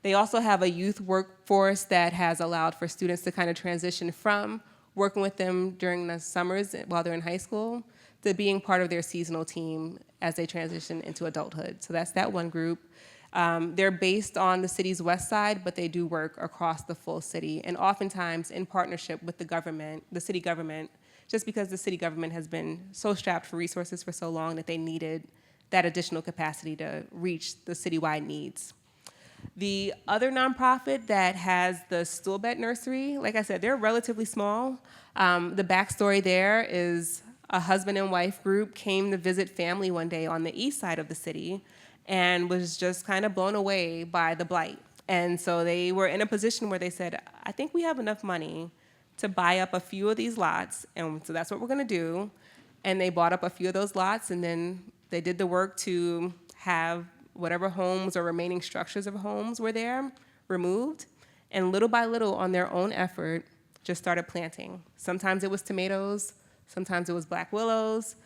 They also have a youth workforce that has allowed for students to kind of transition from working with them during the summers while they're in high school to being part of their seasonal team as they transition into adulthood. So that's that one group. They're based on the city's west side, but they do work across the full city and oftentimes in partnership with the government, the city government, just because the city government has been so strapped for resources for so long that they needed that additional capacity to reach the citywide needs. The other nonprofit that has the Stoolbet Nursery, like I said, they're relatively small. The backstory there is a husband and wife group came to visit family one day on the east side of the city and was just kind of blown away by the blight. And so they were in a position where they said, I think we have enough money to buy up a few of these lots, and so that's what we're gonna do. And they bought up a few of those lots, and then they did the work to have whatever homes or remaining structures of homes were there removed, and little by little on their own effort just started planting. Sometimes it was tomatoes, sometimes it was black willows.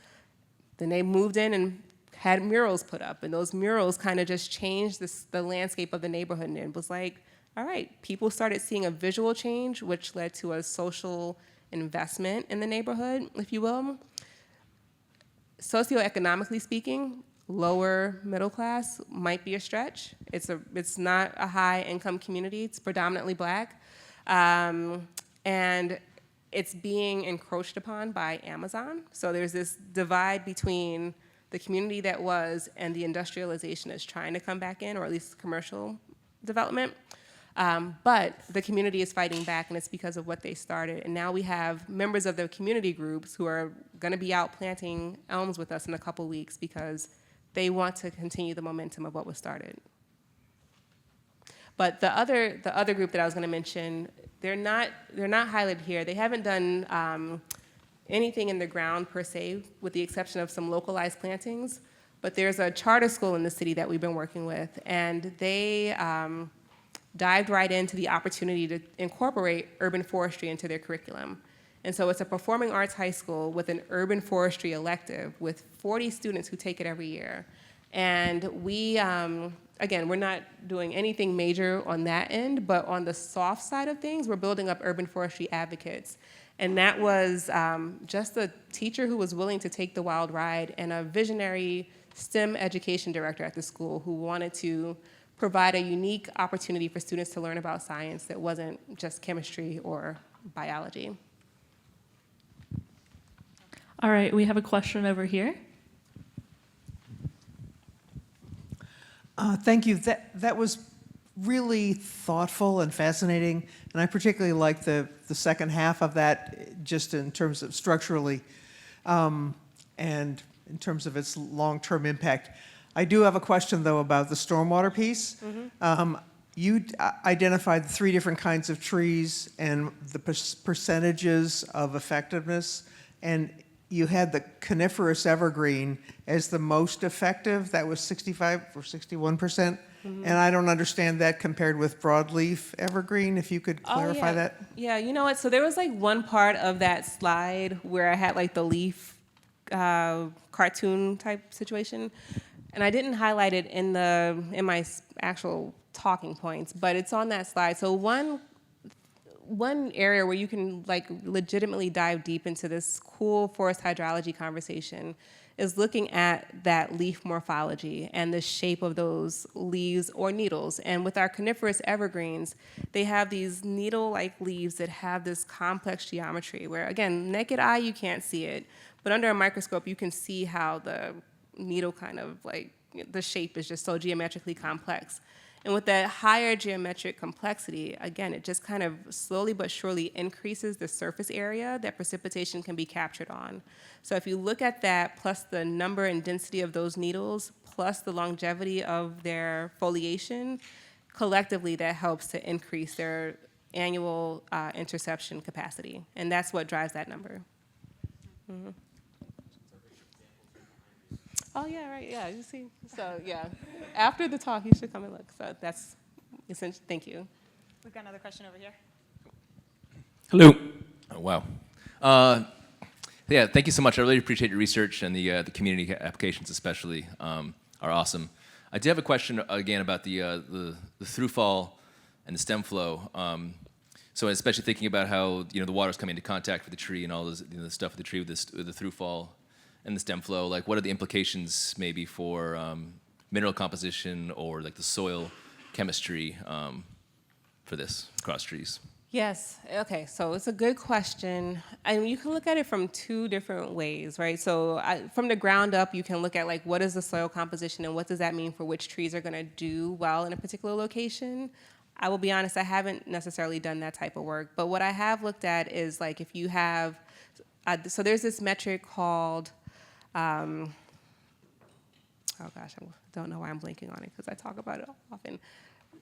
Then they moved in and had murals put up, and those murals kind of just changed the landscape of the neighborhood, and it was like, all right, people started seeing a visual change, which led to a social investment in the neighborhood, if you will. Socioeconomically speaking, lower middle class might be a stretch. It's not a high income community. It's predominantly Black. And it's being encroached upon by Amazon. So there's this divide between the community that was and the industrialization is trying to come back in, or at least commercial development. But the community is fighting back, and it's because of what they started. And now we have members of the community groups who are gonna be out planting elms with us in a couple weeks because they want to continue the momentum of what was started. But the other group that I was gonna mention, they're not highlighted here. They haven't done anything in the ground per se, with the exception of some localized plantings. But there's a charter school in the city that we've been working with, and they dived right into the opportunity to incorporate urban forestry into their curriculum. And so it's a performing arts high school with an urban forestry elective with 40 students who take it every year. And we, again, we're not doing anything major on that end, but on the soft side of things, we're building up urban forestry advocates. And that was just a teacher who was willing to take the wild ride, and a visionary STEM education director at the school who wanted to provide a unique opportunity for students to learn about science that wasn't just chemistry or biology. All right, we have a question over here. Thank you. That was really thoughtful and fascinating, and I particularly like the second half of that, just in terms of structurally, and in terms of its long-term impact. I do have a question, though, about the stormwater piece. Mm-hmm. You identified 3 different kinds of trees and the percentages of effectiveness, and you had the coniferous evergreen as the most effective. That was 65 or 61%. Mm-hmm. And I don't understand that compared with broadleaf evergreen, if you could clarify that. Yeah, you know what? So there was like one part of that slide where I had like the leaf cartoon type situation. And I didn't highlight it in my actual talking points, but it's on that slide. So one area where you can like legitimately dive deep into this cool forest hydrology conversation is looking at that leaf morphology and the shape of those leaves or needles. And with our coniferous evergreens, they have these needle-like leaves that have this complex geometry where, again, naked eye, you can't see it, but under a microscope, you can see how the needle kind of like, the shape is just so geometrically complex. And with that higher geometric complexity, again, it just kind of slowly but surely increases the surface area that precipitation can be captured on. So if you look at that, plus the number and density of those needles, plus the longevity of their foliation, collectively that helps to increase their annual interception capacity. And that's what drives that number. Mm-hmm. Oh, yeah, right, yeah, you see. So, yeah, after the talk, you should come and look. So that's essential. Thank you. We've got another question over here. Hello. Oh, wow. Yeah, thank you so much. I really appreciate your research, and the community applications especially are awesome. I do have a question, again, about the through-fall and the stem flow. So especially thinking about how, the water's coming into contact with the tree and all this, the stuff with the tree with the through-fall and the stem flow, like what are the implications maybe for mineral composition or like the soil chemistry for this across trees? Yes, okay, so it's a good question. And you can look at it from 2 different ways, right? So from the ground up, you can look at like what is the soil composition and what does that mean for which trees are gonna do well in a particular location. I will be honest, I haven't necessarily done that type of work, but what I have looked at is like if you have, so there's this metric called, oh gosh, I don't know why I'm blanking on it because I talk about it often.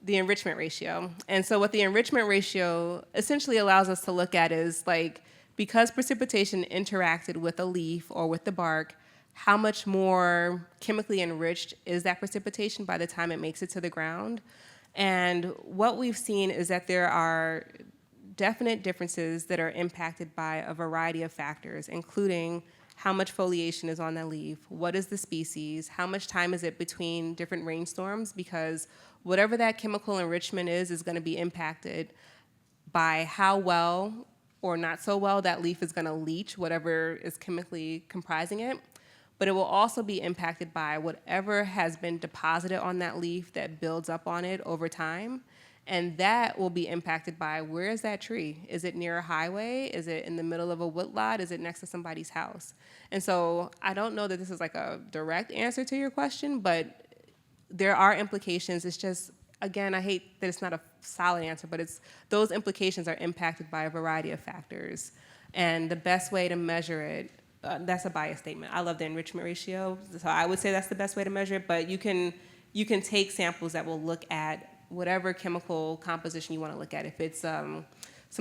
The enrichment ratio. And so what the enrichment ratio essentially allows us to look at is like, because precipitation interacted with a leaf or with the bark, how much more chemically enriched is that precipitation by the time it makes it to the ground? And what we've seen is that there are definite differences that are impacted by a variety of factors, including how much foliation is on that leaf, what is the species, how much time is it between different rainstorms, because whatever that chemical enrichment is going to be impacted by how well or not so well that leaf is going to leach whatever is chemically comprising it. But it will also be impacted by whatever has been deposited on that leaf that builds up on it over time. And that will be impacted by, where is that tree? Is it near a highway? Is it in the middle of a woodlot? Is it next to somebody's house? And so I don't know that this is like a direct answer to your question, but there are implications. It's just, again, I hate that it's not a solid answer, but those implications are impacted by a variety of factors. And the best way to measure it, that's a biased statement. I love the enrichment ratio, so I would say that's the best way to measure it, but you can take samples that will look at whatever chemical composition you want to look at. If it's some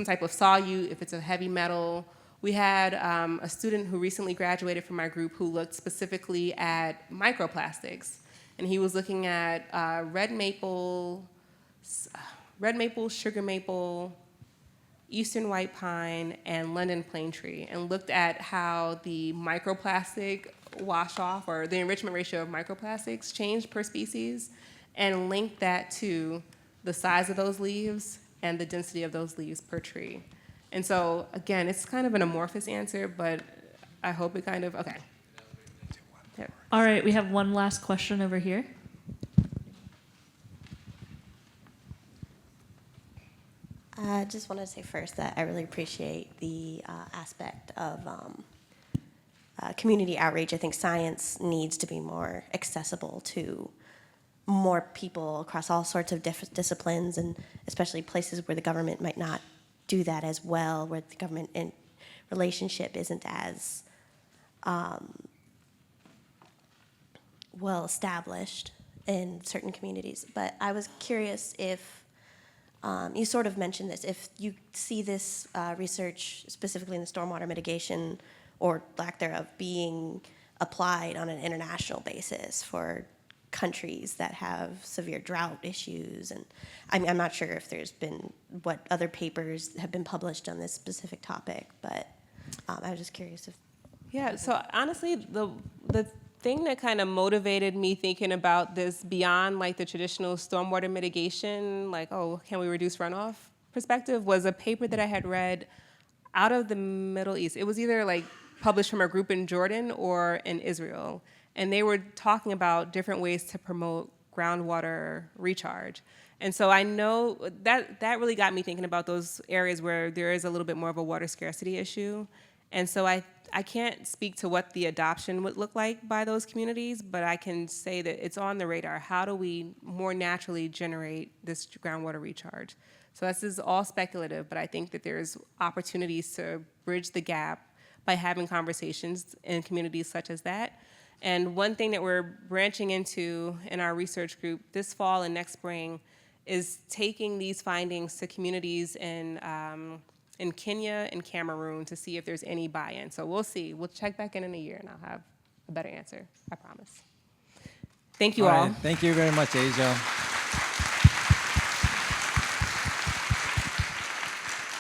type of solute, if it's a heavy metal. We had a student who recently graduated from our group who looked specifically at microplastics. And he was looking at red maple, sugar maple, eastern white pine, and London plane tree, and looked at how the microplastic wash off, or the enrichment ratio of microplastics, changed per species, and linked that to the size of those leaves and the density of those leaves per tree. And so, again, it's kind of an amorphous answer, but I hope it kind of, okay. Yeah. All right, we have one last question over here. I just wanted to say first that I really appreciate the aspect of community outreach. I think science needs to be more accessible to more people across all sorts of disciplines, and especially places where the government might not do that as well, where the government relationship isn't as well established in certain communities. But I was curious if you sort of mentioned this, if you see this research specifically in the stormwater mitigation or lack thereof being applied on an international basis for countries that have severe drought issues. And I'm not sure if there's been what other papers have been published on this specific topic, but I was just curious if. Yeah, so honestly, the thing that kind of motivated me thinking about this beyond like the traditional stormwater mitigation, like, oh, can we reduce runoff perspective, was a paper that I had read out of the Middle East. It was either like published from a group in Jordan or in Israel. And they were talking about different ways to promote groundwater recharge. And so I know that really got me thinking about those areas where there is a little bit more of a water scarcity issue. And so I can't speak to what the adoption would look like by those communities, but I can say that it's on the radar. How do we more naturally generate this groundwater recharge? So this is all speculative, but I think that there's opportunities to bridge the gap by having conversations in communities such as that. And one thing that we're branching into in our research group this fall and next spring is taking these findings to communities in Kenya and Cameroon to see if there's any buy-in. So we'll see. We'll check back in a year, and I'll have a better answer, I promise. Thank you all. Right. Thank you very much, Asia.